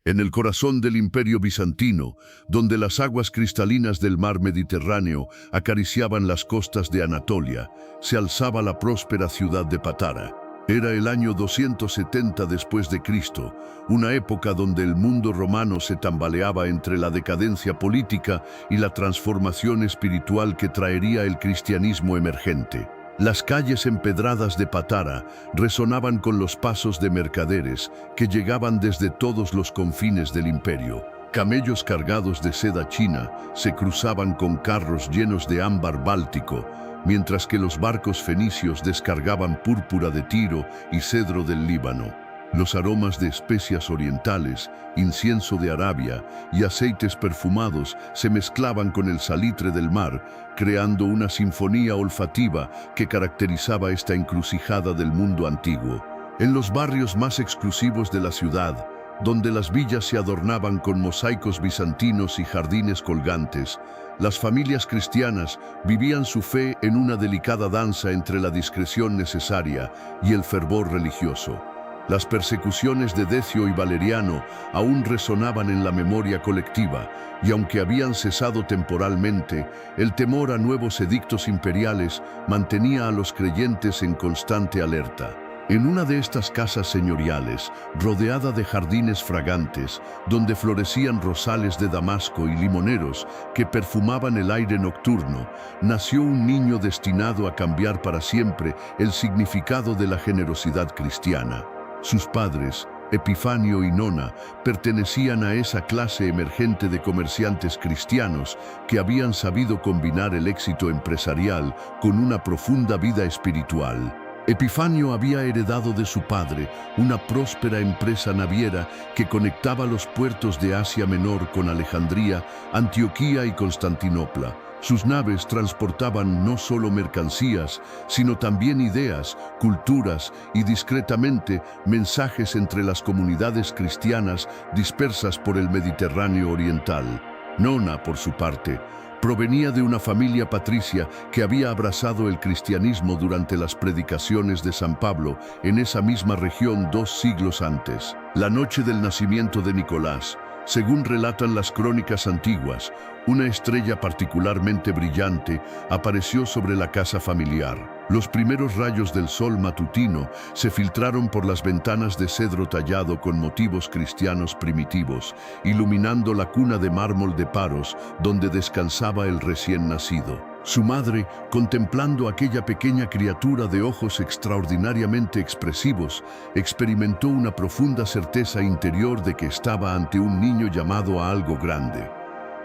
En el corazón del Imperio Bizantino, donde las aguas cristalinas del mar Mediterráneo acariciaban las costas de Anatolia, se alzaba la próspera ciudad de Patara. Era el año 270 después de Cristo, una época donde el mundo romano se tambaleaba entre la decadencia política y la transformación espiritual que traería el cristianismo emergente. Las calles empedradas de Patara resonaban con los pasos de mercaderes que llegaban desde todos los confines del imperio. Camellos cargados de seda china se cruzaban con carros llenos de ámbar báltico, mientras que los barcos fenicios descargaban púrpura de Tiro y cedro del Líbano. Los aromas de especias orientales, incienso de Arabia y aceites perfumados se mezclaban con el salitre del mar, creando una sinfonía olfativa que caracterizaba esta encrucijada del mundo antiguo. En los barrios más exclusivos de la ciudad, donde las villas se adornaban con mosaicos bizantinos y jardines colgantes, las familias cristianas vivían su fe en una delicada danza entre la discreción necesaria y el fervor religioso. Las persecuciones de Decio y Valeriano aún resonaban en la memoria colectiva, y aunque habían cesado temporalmente, el temor a nuevos edictos imperiales mantenía a los creyentes en constante alerta. En una de estas casas señoriales, rodeada de jardines fragantes, donde florecían rosales de damasco y limoneros que perfumaban el aire nocturno, nació un niño destinado a cambiar para siempre el significado de la generosidad cristiana. Sus padres, Epifanio y Nona, pertenecían a esa clase emergente de comerciantes cristianos que habían sabido combinar el éxito empresarial con una profunda vida espiritual. Epifanio había heredado de su padre una próspera empresa naviera que conectaba los puertos de Asia Menor con Alejandría, Antioquía y Constantinopla. Sus naves transportaban no solo mercancías, sino también ideas, culturas y discretamente mensajes entre las comunidades cristianas dispersas por el Mediterráneo oriental. Nona, por su parte, provenía de una familia patricia que había abrazado el cristianismo durante las predicaciones de San Pablo en esa misma región 2 siglos antes. La noche del nacimiento de Nicolás, según relatan las crónicas antiguas, una estrella particularmente brillante apareció sobre la casa familiar. Los primeros rayos del sol matutino se filtraron por las ventanas de cedro tallado con motivos cristianos primitivos, iluminando la cuna de mármol de Paros donde descansaba el recién nacido. Su madre, contemplando aquella pequeña criatura de ojos extraordinariamente expresivos, experimentó una profunda certeza interior de que estaba ante un niño llamado a algo grande.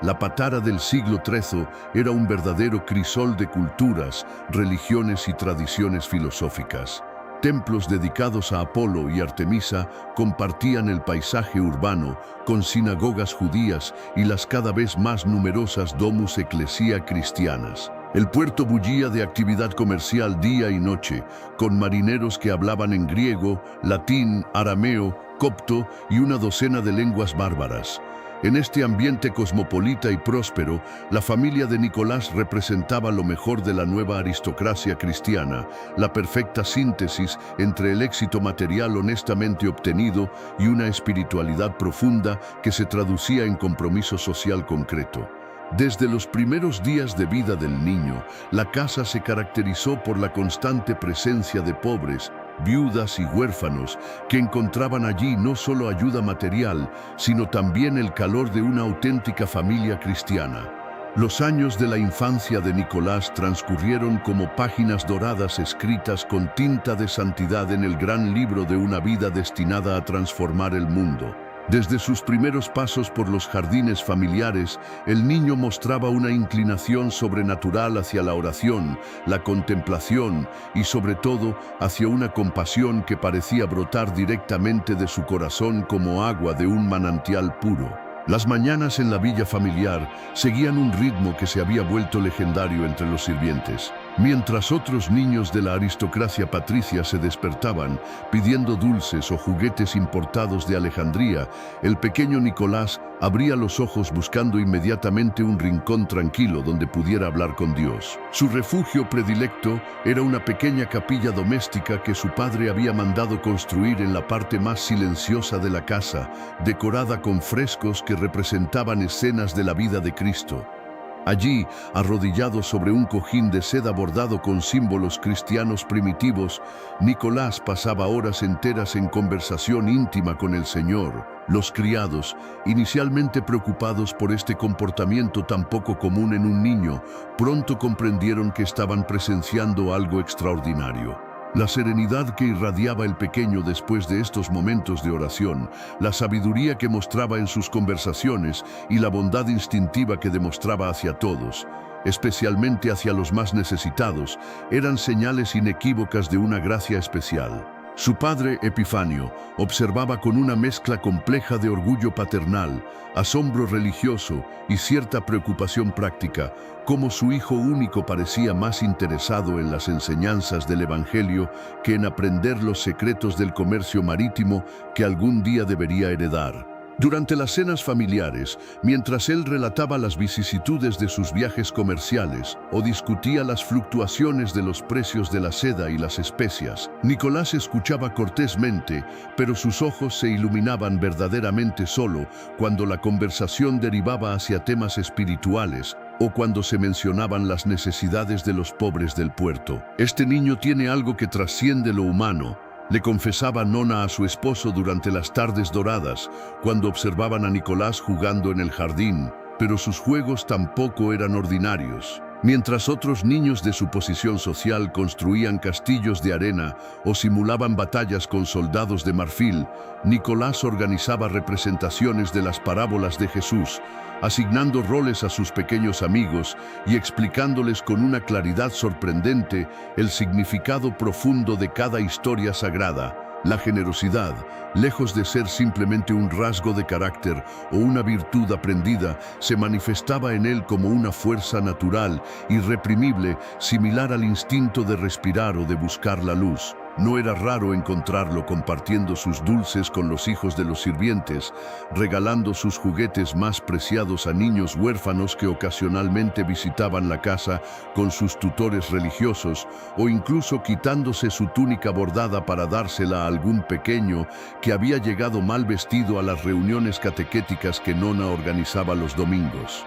La Patara del siglo XIII era un verdadero crisol de culturas, religiones y tradiciones filosóficas. Templos dedicados a Apolo y Artemisa compartían el paisaje urbano, con sinagogas judías y las cada vez más numerosas domus ecclesia cristianas. El puerto bullía de actividad comercial día y noche, con marineros que hablaban en griego, latín, arameo, copto y una docena de lenguas bárbaras. En este ambiente cosmopolita y próspero, la familia de Nicolás representaba lo mejor de la nueva aristocracia cristiana, la perfecta síntesis entre el éxito material honestamente obtenido y una espiritualidad profunda que se traducía en compromiso social concreto. Desde los primeros días de vida del niño, la casa se caracterizó por la constante presencia de pobres, viudas y huérfanos que encontraban allí no solo ayuda material, sino también el calor de una auténtica familia cristiana. Los años de la infancia de Nicolás transcurrieron como páginas doradas escritas con tinta de santidad en el gran libro de una vida destinada a transformar el mundo. Desde sus primeros pasos por los jardines familiares, el niño mostraba una inclinación sobrenatural hacia la oración, la contemplación y, sobre todo, hacia una compasión que parecía brotar directamente de su corazón como agua de un manantial puro. Las mañanas en la villa familiar seguían un ritmo que se había vuelto legendario entre los sirvientes. Mientras otros niños de la aristocracia patricia se despertaban pidiendo dulces o juguetes importados de Alejandría, el pequeño Nicolás abría los ojos buscando inmediatamente un rincón tranquilo donde pudiera hablar con Dios. Su refugio predilecto era una pequeña capilla doméstica que su padre había mandado construir en la parte más silenciosa de la casa, decorada con frescos que representaban escenas de la vida de Cristo. Allí, arrodillado sobre un cojín de seda bordado con símbolos cristianos primitivos, Nicolás pasaba horas enteras en conversación íntima con el Señor. Los criados, inicialmente preocupados por este comportamiento tan poco común en un niño, pronto comprendieron que estaban presenciando algo extraordinario. La serenidad que irradiaba el pequeño después de estos momentos de oración, la sabiduría que mostraba en sus conversaciones y la bondad instintiva que demostraba hacia todos, especialmente hacia los más necesitados, eran señales inequívocas de una gracia especial. Su padre, Epifanio, observaba con una mezcla compleja de orgullo paternal, asombro religioso y cierta preocupación práctica, cómo su hijo único parecía más interesado en las enseñanzas del Evangelio que en aprender los secretos del comercio marítimo que algún día debería heredar. Durante las cenas familiares, mientras él relataba las vicisitudes de sus viajes comerciales o discutía las fluctuaciones de los precios de la seda y las especias, Nicolás escuchaba cortésmente, pero sus ojos se iluminaban verdaderamente solo cuando la conversación derivaba hacia temas espirituales o cuando se mencionaban las necesidades de los pobres del puerto. Este niño tiene algo que trasciende lo humano, le confesaba Nona a su esposo durante las tardes doradas, cuando observaban a Nicolás jugando en el jardín, pero sus juegos tampoco eran ordinarios. Mientras otros niños de su posición social construían castillos de arena o simulaban batallas con soldados de marfil, Nicolás organizaba representaciones de las parábolas de Jesús, asignando roles a sus pequeños amigos y explicándoles con una claridad sorprendente el significado profundo de cada historia sagrada. La generosidad, lejos de ser simplemente un rasgo de carácter o una virtud aprendida, se manifestaba en él como una fuerza natural, irreprimible, similar al instinto de respirar o de buscar la luz. No era raro encontrarlo compartiendo sus dulces con los hijos de los sirvientes, regalando sus juguetes más preciados a niños huérfanos que ocasionalmente visitaban la casa con sus tutores religiosos, o incluso quitándose su túnica bordada para dársela a algún pequeño que había llegado mal vestido a las reuniones catequéticas que Nona organizaba los domingos.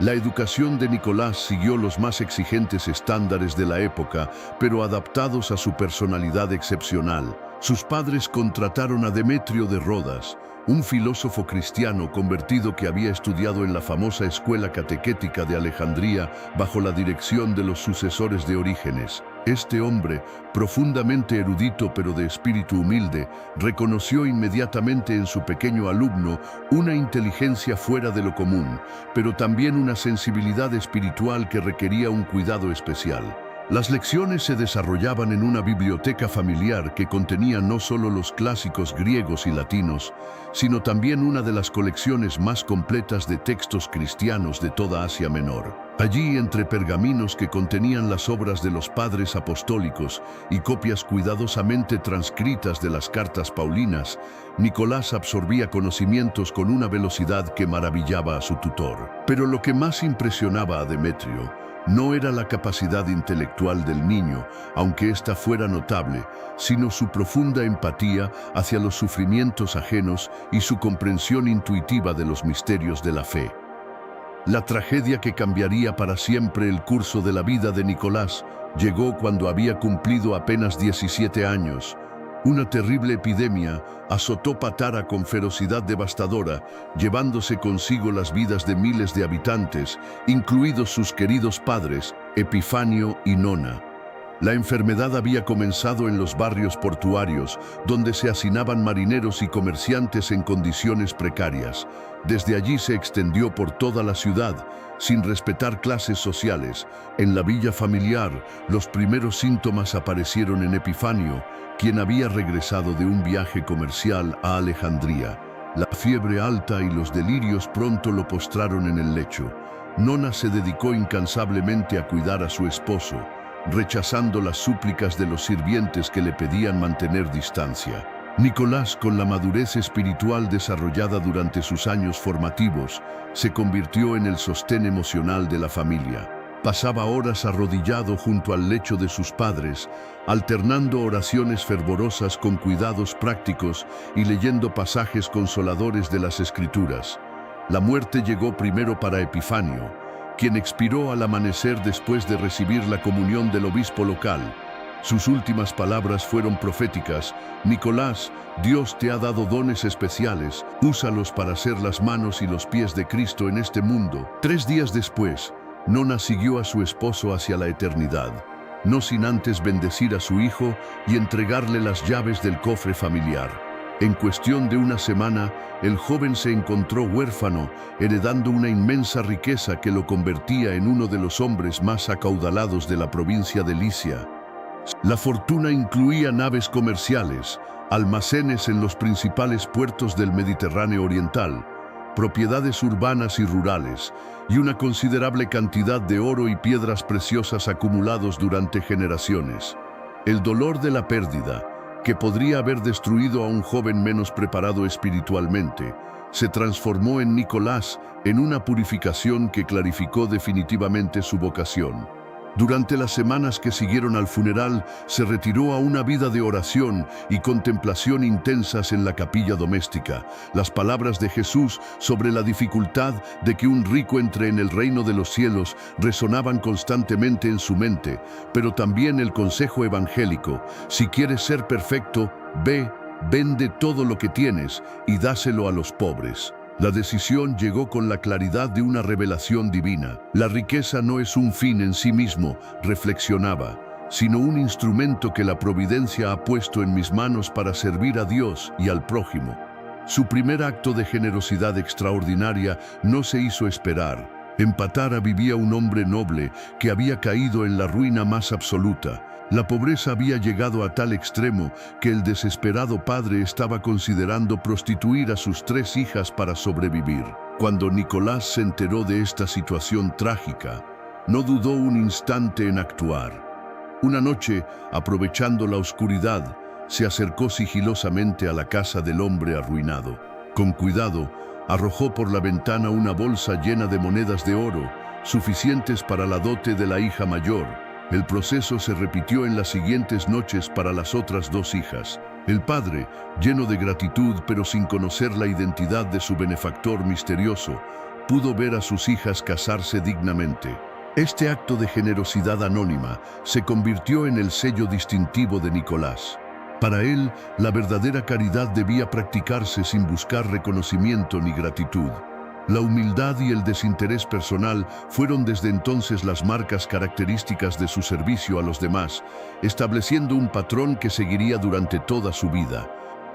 La educación de Nicolás siguió los más exigentes estándares de la época, pero adaptados a su personalidad excepcional. Sus padres contrataron a Demetrio de Rodas, un filósofo cristiano convertido que había estudiado en la famosa escuela catequética de Alejandría bajo la dirección de los sucesores de Orígenes. Este hombre, profundamente erudito pero de espíritu humilde, reconoció inmediatamente en su pequeño alumno una inteligencia fuera de lo común, pero también una sensibilidad espiritual que requería un cuidado especial. Las lecciones se desarrollaban en una biblioteca familiar que contenía no solo los clásicos griegos y latinos, sino también una de las colecciones más completas de textos cristianos de toda Asia Menor. Allí, entre pergaminos que contenían las obras de los padres apostólicos y copias cuidadosamente transcritas de las cartas paulinas, Nicolás absorbía conocimientos con una velocidad que maravillaba a su tutor. Pero lo que más impresionaba a Demetrio no era la capacidad intelectual del niño, aunque ésta fuera notable, sino su profunda empatía hacia los sufrimientos ajenos y su comprensión intuitiva de los misterios de la fe. La tragedia que cambiaría para siempre el curso de la vida de Nicolás llegó cuando había cumplido apenas 17 años. Una terrible epidemia azotó Patara con ferocidad devastadora, llevándose consigo las vidas de miles de habitantes, incluidos sus queridos padres, Epifanio y Nona. La enfermedad había comenzado en los barrios portuarios, donde se hacinaban marineros y comerciantes en condiciones precarias. Desde allí se extendió por toda la ciudad, sin respetar clases sociales. En la villa familiar, los primeros síntomas aparecieron en Epifanio, quien había regresado de un viaje comercial a Alejandría. La fiebre alta y los delirios pronto lo postraron en el lecho. Nona se dedicó incansablemente a cuidar a su esposo, rechazando las súplicas de los sirvientes que le pedían mantener distancia. Nicolás, con la madurez espiritual desarrollada durante sus años formativos, se convirtió en el sostén emocional de la familia. Pasaba horas arrodillado junto al lecho de sus padres, alternando oraciones fervorosas con cuidados prácticos y leyendo pasajes consoladores de las Escrituras. La muerte llegó primero para Epifanio, quien expiró al amanecer después de recibir la comunión del obispo local. Sus últimas palabras fueron proféticas: Nicolás, Dios te ha dado dones especiales, úsalos para ser las manos y los pies de Cristo en este mundo. 3 días después, Nona siguió a su esposo hacia la eternidad, no sin antes bendecir a su hijo y entregarle las llaves del cofre familiar. En cuestión de una semana, el joven se encontró huérfano, heredando una inmensa riqueza que lo convertía en uno de los hombres más acaudalados de la provincia de Licia. La fortuna incluía naves comerciales, almacenes en los principales puertos del Mediterráneo oriental, propiedades urbanas y rurales, y una considerable cantidad de oro y piedras preciosas acumulados durante generaciones. El dolor de la pérdida, que podría haber destruido a un joven menos preparado espiritualmente, se transformó en Nicolás en una purificación que clarificó definitivamente su vocación. Durante las semanas que siguieron al funeral, se retiró a una vida de oración y contemplación intensas en la capilla doméstica. Las palabras de Jesús sobre la dificultad de que un rico entre en el reino de los cielos resonaban constantemente en su mente, pero también el consejo evangélico: si quieres ser perfecto, ve, vende todo lo que tienes y dáselo a los pobres. La decisión llegó con la claridad de una revelación divina. La riqueza no es un fin en sí mismo, reflexionaba, sino un instrumento que la providencia ha puesto en mis manos para servir a Dios y al prójimo. Su primer acto de generosidad extraordinaria no se hizo esperar. En Patara vivía un hombre noble que había caído en la ruina más absoluta. La pobreza había llegado a tal extremo que el desesperado padre estaba considerando prostituir a sus 3 hijas para sobrevivir. Cuando Nicolás se enteró de esta situación trágica, no dudó un instante en actuar. Una noche, aprovechando la oscuridad, se acercó sigilosamente a la casa del hombre arruinado. Con cuidado, arrojó por la ventana una bolsa llena de monedas de oro, suficientes para la dote de la hija mayor. El proceso se repitió en las siguientes noches para las otras 2 hijas. El padre, lleno de gratitud pero sin conocer la identidad de su benefactor misterioso, pudo ver a sus hijas casarse dignamente. Este acto de generosidad anónima se convirtió en el sello distintivo de Nicolás. Para él, la verdadera caridad debía practicarse sin buscar reconocimiento ni gratitud. La humildad y el desinterés personal fueron desde entonces las marcas características de su servicio a los demás, estableciendo un patrón que seguiría durante toda su vida.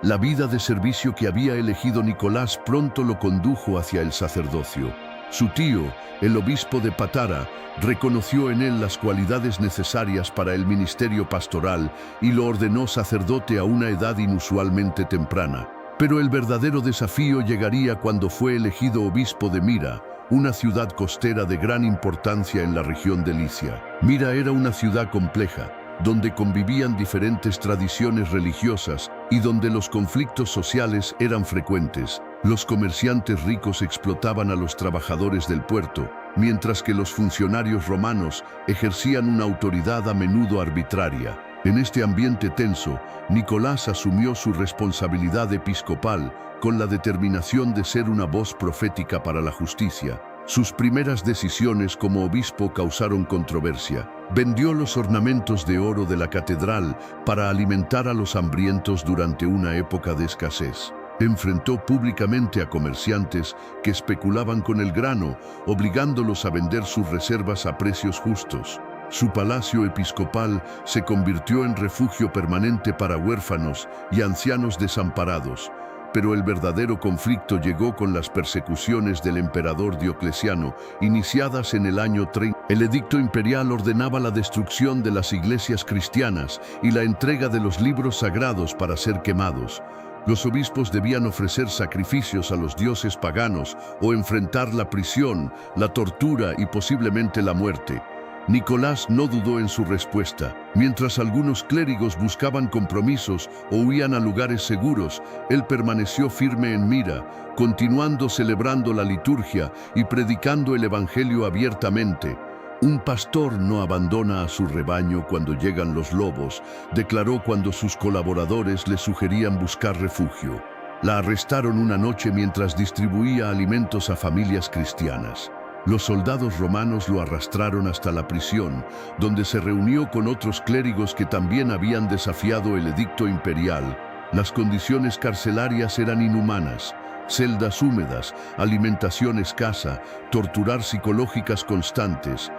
La vida de servicio que había elegido Nicolás pronto lo condujo hacia el sacerdocio. Su tío, el obispo de Patara, reconoció en él las cualidades necesarias para el ministerio pastoral y lo ordenó sacerdote a una edad inusualmente temprana. Pero el verdadero desafío llegaría cuando fue elegido obispo de Mira, una ciudad costera de gran importancia en la región de Licia. Mira era una ciudad compleja, donde convivían diferentes tradiciones religiosas y donde los conflictos sociales eran frecuentes. Los comerciantes ricos explotaban a los trabajadores del puerto, mientras que los funcionarios romanos ejercían una autoridad a menudo arbitraria. En este ambiente tenso, Nicolás asumió su responsabilidad episcopal con la determinación de ser una voz profética para la justicia. Sus primeras decisiones como obispo causaron controversia. Vendió los ornamentos de oro de la catedral para alimentar a los hambrientos durante una época de escasez. Enfrentó públicamente a comerciantes que especulaban con el grano, obligándolos a vender sus reservas a precios justos. Su palacio episcopal se convirtió en refugio permanente para huérfanos y ancianos desamparados, pero el verdadero conflicto llegó con las persecuciones del emperador Diocleciano, iniciadas en el año 30. El edicto imperial ordenaba la destrucción de las iglesias cristianas y la entrega de los libros sagrados para ser quemados. Los obispos debían ofrecer sacrificios a los dioses paganos o enfrentar la prisión, la tortura y posiblemente la muerte. Nicolás no dudó en su respuesta. Mientras algunos clérigos buscaban compromisos o huían a lugares seguros, él permaneció firme en Mira, continuando celebrando la liturgia y predicando el evangelio abiertamente. Un pastor no abandona a su rebaño cuando llegan los lobos, declaró cuando sus colaboradores le sugerían buscar refugio. La arrestaron una noche mientras distribuía alimentos a familias cristianas. Los soldados romanos lo arrastraron hasta la prisión, donde se reunió con otros clérigos que también habían desafiado el edicto imperial. Las condiciones carcelarias eran inhumanas. Celdas húmedas, alimentación escasa, torturar psicológicas constantes.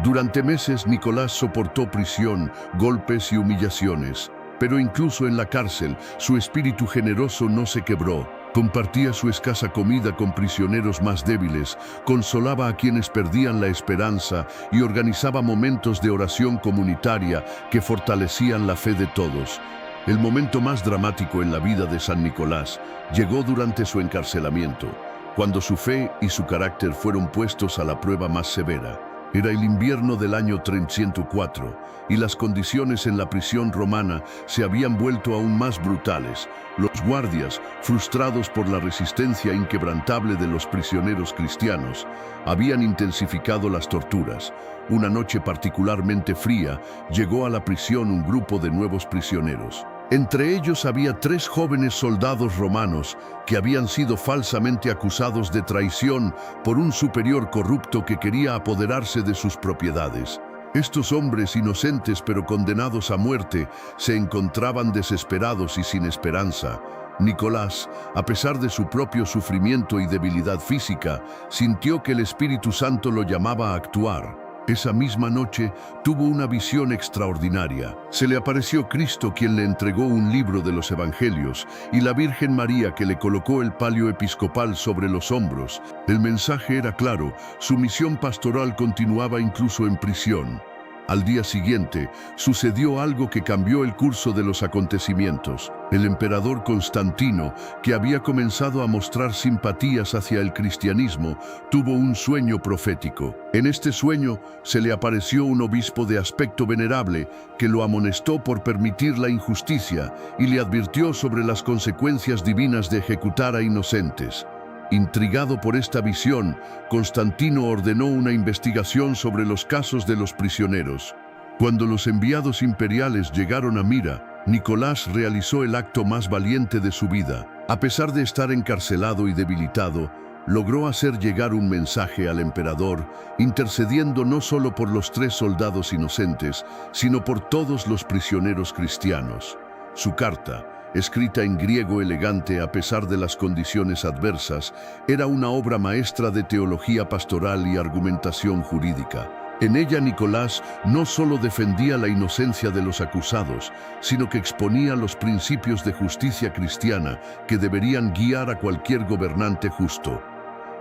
Durante meses Nicolás soportó prisión, golpes y humillaciones. Pero incluso en la cárcel, su espíritu generoso no se quebró. Compartía su escasa comida con prisioneros más débiles, consolaba a quienes perdían la esperanza y organizaba momentos de oración comunitaria que fortalecían la fe de todos. El momento más dramático en la vida de San Nicolás llegó durante su encarcelamiento, cuando su fe y su carácter fueron puestos a la prueba más severa. Era el invierno del año 304 y las condiciones en la prisión romana se habían vuelto aún más brutales. Los guardias, frustrados por la resistencia inquebrantable de los prisioneros cristianos, habían intensificado las torturas. Una noche particularmente fría, llegó a la prisión un grupo de nuevos prisioneros. Entre ellos había 3 jóvenes soldados romanos que habían sido falsamente acusados de traición por un superior corrupto que quería apoderarse de sus propiedades. Estos hombres inocentes pero condenados a muerte se encontraban desesperados y sin esperanza. Nicolás, a pesar de su propio sufrimiento y debilidad física, sintió que el Espíritu Santo lo llamaba a actuar. Esa misma noche tuvo una visión extraordinaria. Se le apareció Cristo, quien le entregó un libro de los Evangelios, y la Virgen María, que le colocó el palio episcopal sobre los hombros. El mensaje era claro: su misión pastoral continuaba incluso en prisión. Al día siguiente, sucedió algo que cambió el curso de los acontecimientos. El emperador Constantino, que había comenzado a mostrar simpatías hacia el cristianismo, tuvo un sueño profético. En este sueño, se le apareció un obispo de aspecto venerable que lo amonestó por permitir la injusticia y le advirtió sobre las consecuencias divinas de ejecutar a inocentes. Intrigado por esta visión, Constantino ordenó una investigación sobre los casos de los prisioneros. Cuando los enviados imperiales llegaron a Mira, Nicolás realizó el acto más valiente de su vida. A pesar de estar encarcelado y debilitado, logró hacer llegar un mensaje al emperador, intercediendo no solo por los 3 soldados inocentes, sino por todos los prisioneros cristianos. Su carta, escrita en griego elegante a pesar de las condiciones adversas, era una obra maestra de teología pastoral y argumentación jurídica. En ella Nicolás no solo defendía la inocencia de los acusados, sino que exponía los principios de justicia cristiana que deberían guiar a cualquier gobernante justo.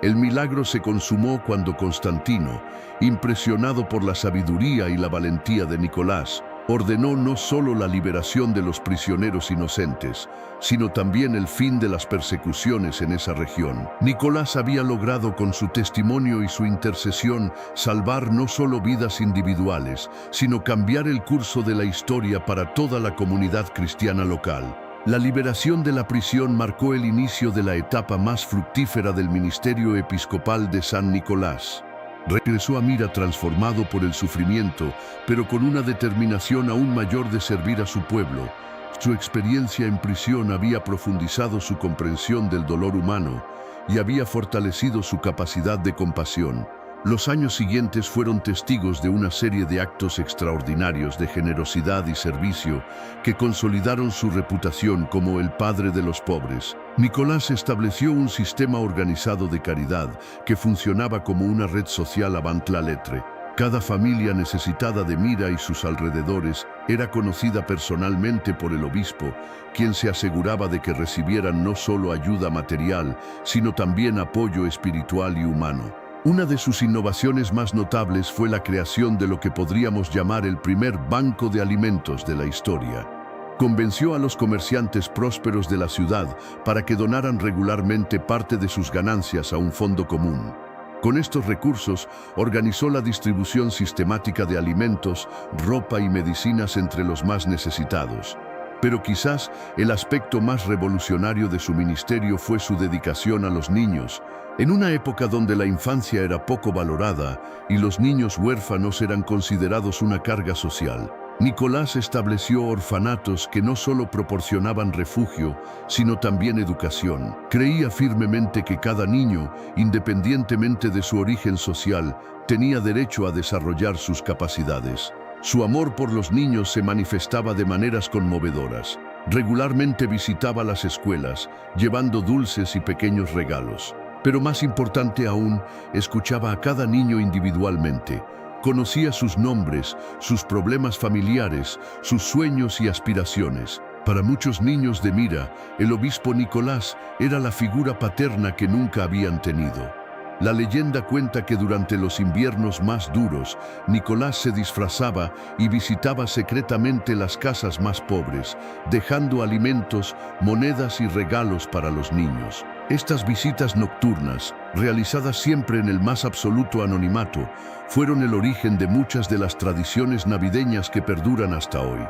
El milagro se consumó cuando Constantino, impresionado por la sabiduría y la valentía de Nicolás, ordenó no solo la liberación de los prisioneros inocentes, sino también el fin de las persecuciones en esa región. Nicolás había logrado con su testimonio y su intercesión salvar no solo vidas individuales, sino cambiar el curso de la historia para toda la comunidad cristiana local. La liberación de la prisión marcó el inicio de la etapa más fructífera del ministerio episcopal de San Nicolás. Regresó a Mira transformado por el sufrimiento, pero con una determinación aún mayor de servir a su pueblo. Su experiencia en prisión había profundizado su comprensión del dolor humano y había fortalecido su capacidad de compasión. Los años siguientes fueron testigos de una serie de actos extraordinarios de generosidad y servicio que consolidaron su reputación como el padre de los pobres. Nicolás estableció un sistema organizado de caridad que funcionaba como una red social avant la lettre. Cada familia necesitada de Mira y sus alrededores era conocida personalmente por el obispo, quien se aseguraba de que recibieran no solo ayuda material, sino también apoyo espiritual y humano. Una de sus innovaciones más notables fue la creación de lo que podríamos llamar el primer banco de alimentos de la historia. Convenció a los comerciantes prósperos de la ciudad para que donaran regularmente parte de sus ganancias a un fondo común. Con estos recursos, organizó la distribución sistemática de alimentos, ropa y medicinas entre los más necesitados. Pero quizás el aspecto más revolucionario de su ministerio fue su dedicación a los niños. En una época donde la infancia era poco valorada y los niños huérfanos eran considerados una carga social, Nicolás estableció orfanatos que no solo proporcionaban refugio, sino también educación. Creía firmemente que cada niño, independientemente de su origen social, tenía derecho a desarrollar sus capacidades. Su amor por los niños se manifestaba de maneras conmovedoras. Regularmente visitaba las escuelas, llevando dulces y pequeños regalos. Pero más importante aún, escuchaba a cada niño individualmente. Conocía sus nombres, sus problemas familiares, sus sueños y aspiraciones. Para muchos niños de Mira, el obispo Nicolás era la figura paterna que nunca habían tenido. La leyenda cuenta que durante los inviernos más duros, Nicolás se disfrazaba y visitaba secretamente las casas más pobres, dejando alimentos, monedas y regalos para los niños. Estas visitas nocturnas, realizadas siempre en el más absoluto anonimato, fueron el origen de muchas de las tradiciones navideñas que perduran hasta hoy.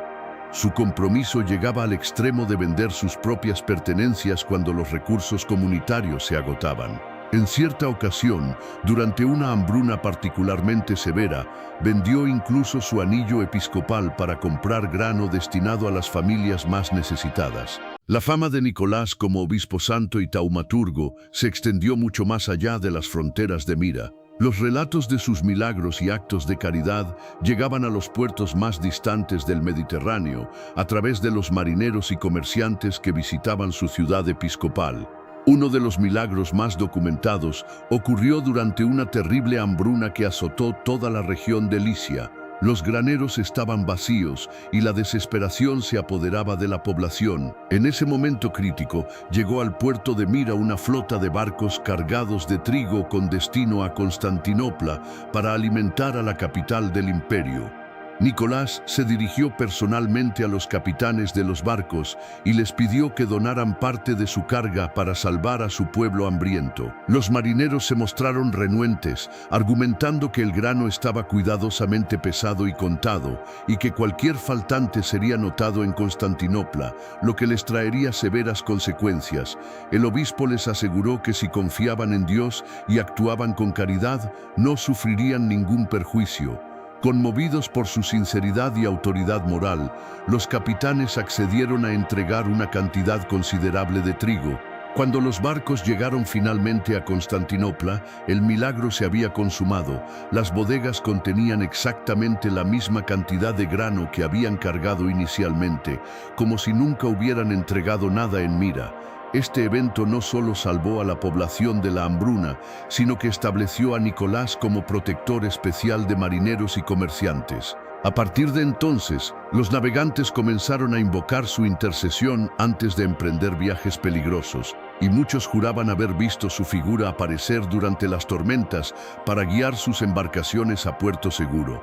Su compromiso llegaba al extremo de vender sus propias pertenencias cuando los recursos comunitarios se agotaban. En cierta ocasión, durante una hambruna particularmente severa, vendió incluso su anillo episcopal para comprar grano destinado a las familias más necesitadas. La fama de Nicolás como obispo santo y taumaturgo se extendió mucho más allá de las fronteras de Mira. Los relatos de sus milagros y actos de caridad llegaban a los puertos más distantes del Mediterráneo a través de los marineros y comerciantes que visitaban su ciudad episcopal. Uno de los milagros más documentados ocurrió durante una terrible hambruna que azotó toda la región de Licia. Los graneros estaban vacíos y la desesperación se apoderaba de la población. En ese momento crítico, llegó al puerto de Mira una flota de barcos cargados de trigo con destino a Constantinopla para alimentar a la capital del imperio. Nicolás se dirigió personalmente a los capitanes de los barcos y les pidió que donaran parte de su carga para salvar a su pueblo hambriento. Los marineros se mostraron renuentes, argumentando que el grano estaba cuidadosamente pesado y contado, y que cualquier faltante sería notado en Constantinopla, lo que les traería severas consecuencias. El obispo les aseguró que si confiaban en Dios y actuaban con caridad, no sufrirían ningún perjuicio. Conmovidos por su sinceridad y autoridad moral, los capitanes accedieron a entregar una cantidad considerable de trigo. Cuando los barcos llegaron finalmente a Constantinopla, el milagro se había consumado. Las bodegas contenían exactamente la misma cantidad de grano que habían cargado inicialmente, como si nunca hubieran entregado nada en Mira. Este evento no solo salvó a la población de la hambruna, sino que estableció a Nicolás como protector especial de marineros y comerciantes. A partir de entonces, los navegantes comenzaron a invocar su intercesión antes de emprender viajes peligrosos, y muchos juraban haber visto su figura aparecer durante las tormentas para guiar sus embarcaciones a puerto seguro.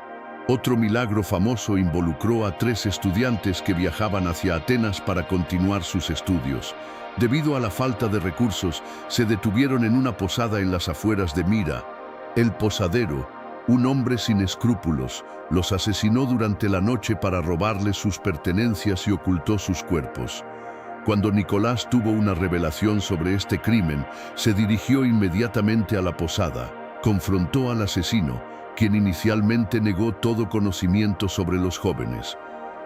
Otro milagro famoso involucró a 3 estudiantes que viajaban hacia Atenas para continuar sus estudios. Debido a la falta de recursos, se detuvieron en una posada en las afueras de Mira. El posadero, un hombre sin escrúpulos, los asesinó durante la noche para robarles sus pertenencias y ocultó sus cuerpos. Cuando Nicolás tuvo una revelación sobre este crimen, se dirigió inmediatamente a la posada, confrontó al asesino, quien inicialmente negó todo conocimiento sobre los jóvenes.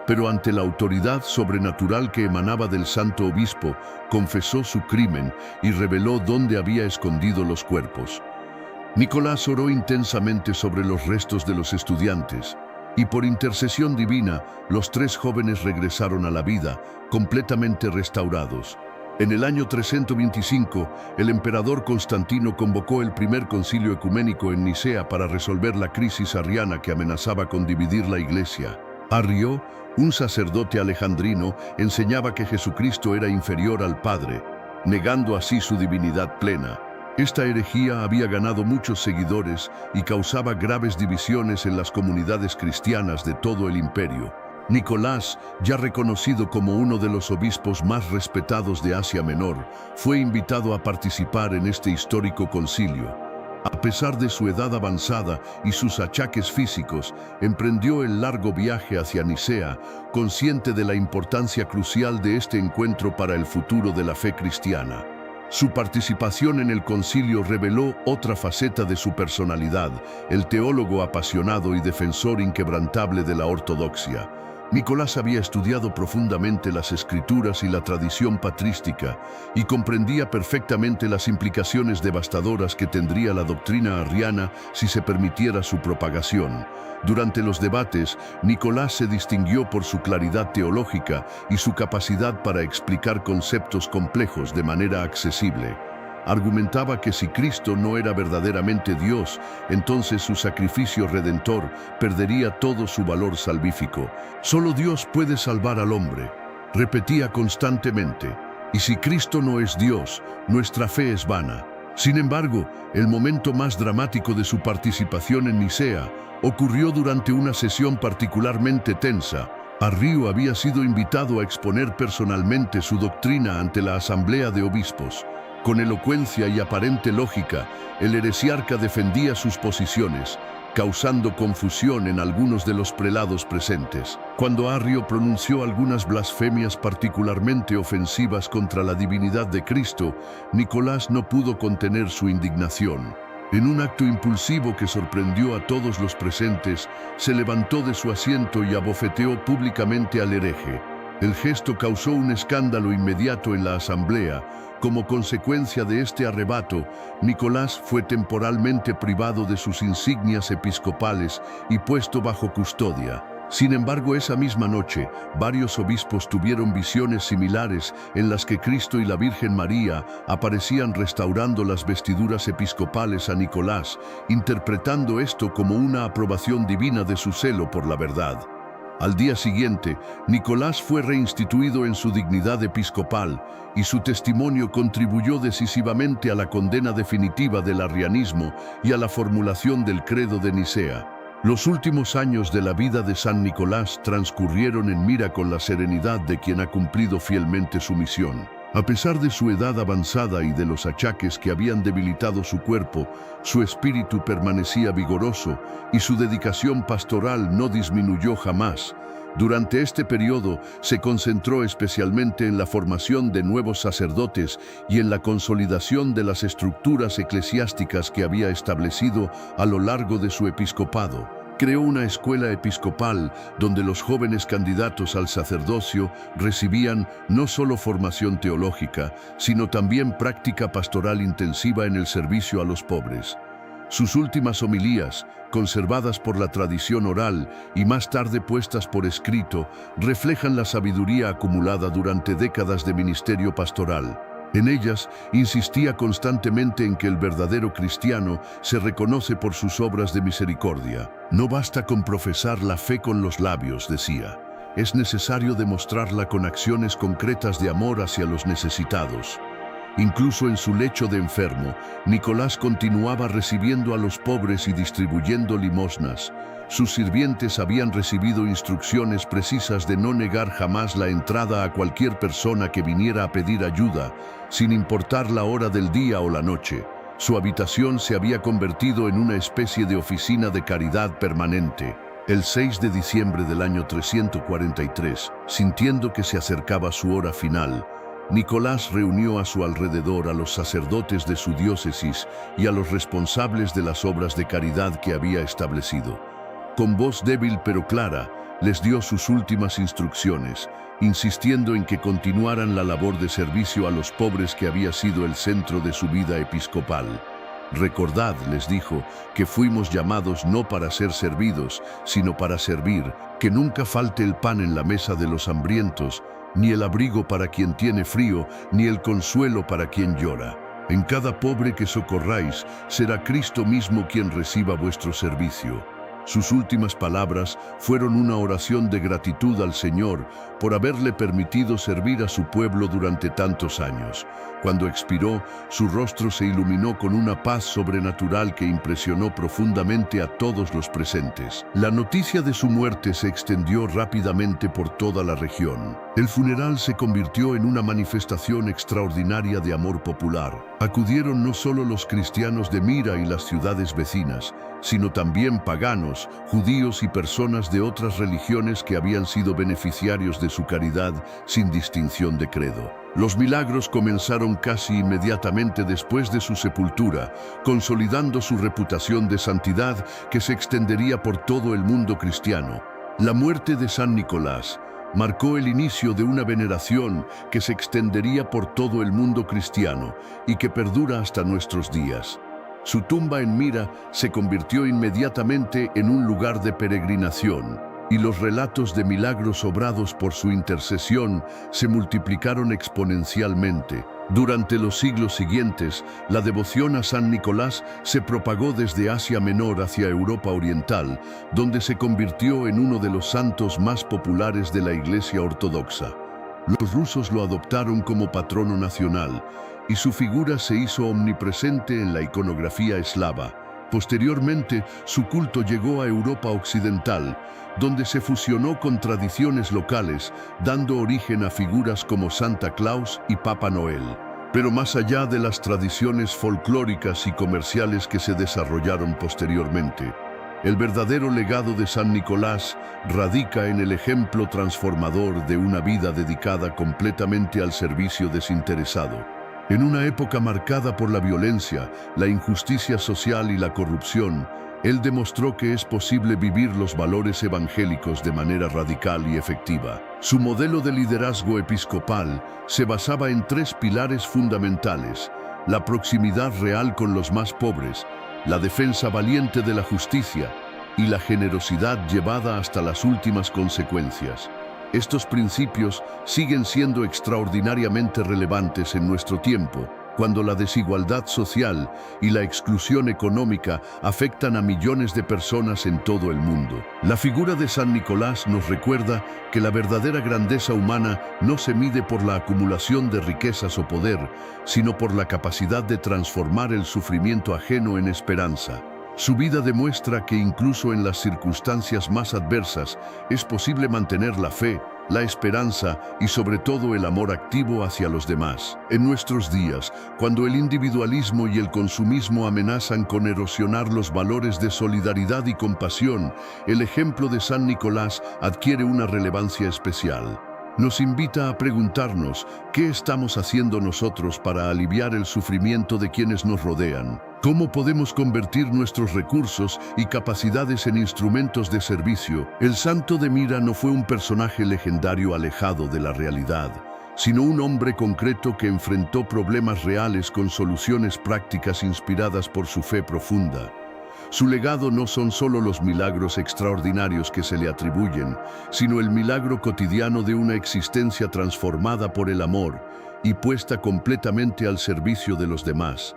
Pero ante la autoridad sobrenatural que emanaba del santo obispo, confesó su crimen y reveló dónde había escondido los cuerpos. Nicolás oró intensamente sobre los restos de los estudiantes, y por intercesión divina, los 3 jóvenes regresaron a la vida, completamente restaurados. En el año 325, el emperador Constantino convocó el primer concilio ecuménico en Nicea para resolver la crisis arriana que amenazaba con dividir la Iglesia. Arrio, un sacerdote alejandrino, enseñaba que Jesucristo era inferior al Padre, negando así su divinidad plena. Esta herejía había ganado muchos seguidores y causaba graves divisiones en las comunidades cristianas de todo el imperio. Nicolás, ya reconocido como uno de los obispos más respetados de Asia Menor, fue invitado a participar en este histórico concilio. A pesar de su edad avanzada y sus achaques físicos, emprendió el largo viaje hacia Nicea, consciente de la importancia crucial de este encuentro para el futuro de la fe cristiana. Su participación en el concilio reveló otra faceta de su personalidad, el teólogo apasionado y defensor inquebrantable de la ortodoxia. Nicolás había estudiado profundamente las escrituras y la tradición patrística y comprendía perfectamente las implicaciones devastadoras que tendría la doctrina arriana si se permitiera su propagación. Durante los debates, Nicolás se distinguió por su claridad teológica y su capacidad para explicar conceptos complejos de manera accesible. Argumentaba que si Cristo no era verdaderamente Dios, entonces su sacrificio redentor perdería todo su valor salvífico. Solo Dios puede salvar al hombre, repetía constantemente. Y si Cristo no es Dios, nuestra fe es vana. Sin embargo, el momento más dramático de su participación en Nicea ocurrió durante una sesión particularmente tensa. Arrio había sido invitado a exponer personalmente su doctrina ante la asamblea de obispos. Con elocuencia y aparente lógica, el heresiarca defendía sus posiciones, causando confusión en algunos de los prelados presentes. Cuando Arrio pronunció algunas blasfemias particularmente ofensivas contra la divinidad de Cristo, Nicolás no pudo contener su indignación. En un acto impulsivo que sorprendió a todos los presentes, se levantó de su asiento y abofeteó públicamente al hereje. El gesto causó un escándalo inmediato en la asamblea. Como consecuencia de este arrebato, Nicolás fue temporalmente privado de sus insignias episcopales y puesto bajo custodia. Sin embargo, esa misma noche, varios obispos tuvieron visiones similares en las que Cristo y la Virgen María aparecían restaurando las vestiduras episcopales a Nicolás, interpretando esto como una aprobación divina de su celo por la verdad. Al día siguiente, Nicolás fue reinstituido en su dignidad episcopal y su testimonio contribuyó decisivamente a la condena definitiva del arrianismo y a la formulación del credo de Nicea. Los últimos años de la vida de San Nicolás transcurrieron en mira con la serenidad de quien ha cumplido fielmente su misión. A pesar de su edad avanzada y de los achaques que habían debilitado su cuerpo, su espíritu permanecía vigoroso y su dedicación pastoral no disminuyó jamás. Durante este periodo se concentró especialmente en la formación de nuevos sacerdotes y en la consolidación de las estructuras eclesiásticas que había establecido a lo largo de su episcopado. Creó una escuela episcopal donde los jóvenes candidatos al sacerdocio recibían no solo formación teológica, sino también práctica pastoral intensiva en el servicio a los pobres. Sus últimas homilías, conservadas por la tradición oral y más tarde puestas por escrito, reflejan la sabiduría acumulada durante décadas de ministerio pastoral. En ellas, insistía constantemente en que el verdadero cristiano se reconoce por sus obras de misericordia. No basta con profesar la fe con los labios, decía. Es necesario demostrarla con acciones concretas de amor hacia los necesitados. Incluso en su lecho de enfermo, Nicolás continuaba recibiendo a los pobres y distribuyendo limosnas. Sus sirvientes habían recibido instrucciones precisas de no negar jamás la entrada a cualquier persona que viniera a pedir ayuda, sin importar la hora del día o la noche. Su habitación se había convertido en una especie de oficina de caridad permanente. El 6 de diciembre del año 343, sintiendo que se acercaba su hora final, Nicolás reunió a su alrededor a los sacerdotes de su diócesis y a los responsables de las obras de caridad que había establecido. Con voz débil pero clara, les dio sus últimas instrucciones, insistiendo en que continuaran la labor de servicio a los pobres que había sido el centro de su vida episcopal. Recordad, les dijo, que fuimos llamados no para ser servidos, sino para servir, que nunca falte el pan en la mesa de los hambrientos, ni el abrigo para quien tiene frío, ni el consuelo para quien llora. En cada pobre que socorráis, será Cristo mismo quien reciba vuestro servicio. Sus últimas palabras fueron una oración de gratitud al Señor por haberle permitido servir a su pueblo durante tantos años. Cuando expiró, su rostro se iluminó con una paz sobrenatural que impresionó profundamente a todos los presentes. La noticia de su muerte se extendió rápidamente por toda la región. El funeral se convirtió en una manifestación extraordinaria de amor popular. Acudieron no solo los cristianos de Mira y las ciudades vecinas, sino también paganos, judíos y personas de otras religiones que habían sido beneficiarios de su caridad sin distinción de credo. Los milagros comenzaron casi inmediatamente después de su sepultura, consolidando su reputación de santidad que se extendería por todo el mundo cristiano. La muerte de San Nicolás marcó el inicio de una veneración que se extendería por todo el mundo cristiano y que perdura hasta nuestros días. Su tumba en Mira se convirtió inmediatamente en un lugar de peregrinación, y los relatos de milagros obrados por su intercesión se multiplicaron exponencialmente. Durante los siglos siguientes, la devoción a San Nicolás se propagó desde Asia Menor hacia Europa Oriental, donde se convirtió en uno de los santos más populares de la Iglesia Ortodoxa. Los rusos lo adoptaron como patrono nacional, y su figura se hizo omnipresente en la iconografía eslava. Posteriormente, su culto llegó a Europa Occidental, donde se fusionó con tradiciones locales, dando origen a figuras como Santa Claus y Papá Noel. Pero más allá de las tradiciones folclóricas y comerciales que se desarrollaron posteriormente, el verdadero legado de San Nicolás radica en el ejemplo transformador de una vida dedicada completamente al servicio desinteresado. En una época marcada por la violencia, la injusticia social y la corrupción, él demostró que es posible vivir los valores evangélicos de manera radical y efectiva. Su modelo de liderazgo episcopal se basaba en tres pilares fundamentales: la proximidad real con los más pobres, la defensa valiente de la justicia y la generosidad llevada hasta las últimas consecuencias. Estos principios siguen siendo extraordinariamente relevantes en nuestro tiempo, cuando la desigualdad social y la exclusión económica afectan a millones de personas en todo el mundo. La figura de San Nicolás nos recuerda que la verdadera grandeza humana no se mide por la acumulación de riquezas o poder, sino por la capacidad de transformar el sufrimiento ajeno en esperanza. Su vida demuestra que incluso en las circunstancias más adversas es posible mantener la fe, la esperanza y sobre todo el amor activo hacia los demás. En nuestros días, cuando el individualismo y el consumismo amenazan con erosionar los valores de solidaridad y compasión, el ejemplo de San Nicolás adquiere una relevancia especial. Nos invita a preguntarnos qué estamos haciendo nosotros para aliviar el sufrimiento de quienes nos rodean. ¿Cómo podemos convertir nuestros recursos y capacidades en instrumentos de servicio? El Santo de Mira no fue un personaje legendario alejado de la realidad, sino un hombre concreto que enfrentó problemas reales con soluciones prácticas inspiradas por su fe profunda. Su legado no son solo los milagros extraordinarios que se le atribuyen, sino el milagro cotidiano de una existencia transformada por el amor y puesta completamente al servicio de los demás.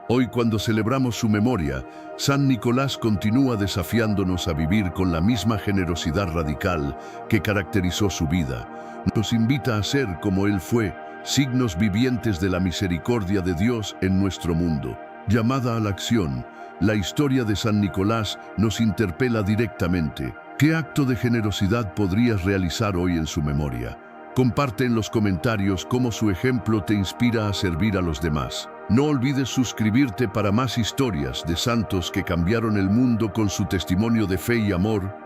Hoy, cuando celebramos su memoria, San Nicolás continúa desafiándonos a vivir con la misma generosidad radical que caracterizó su vida. Nos invita a ser como él fue, signos vivientes de la misericordia de Dios en nuestro mundo. Llamada a la acción, la historia de San Nicolás nos interpela directamente. ¿Qué acto de generosidad podrías realizar hoy en su memoria? Comparte en los comentarios cómo su ejemplo te inspira a servir a los demás. No olvides suscribirte para más historias de santos que cambiaron el mundo con su testimonio de fe y amor.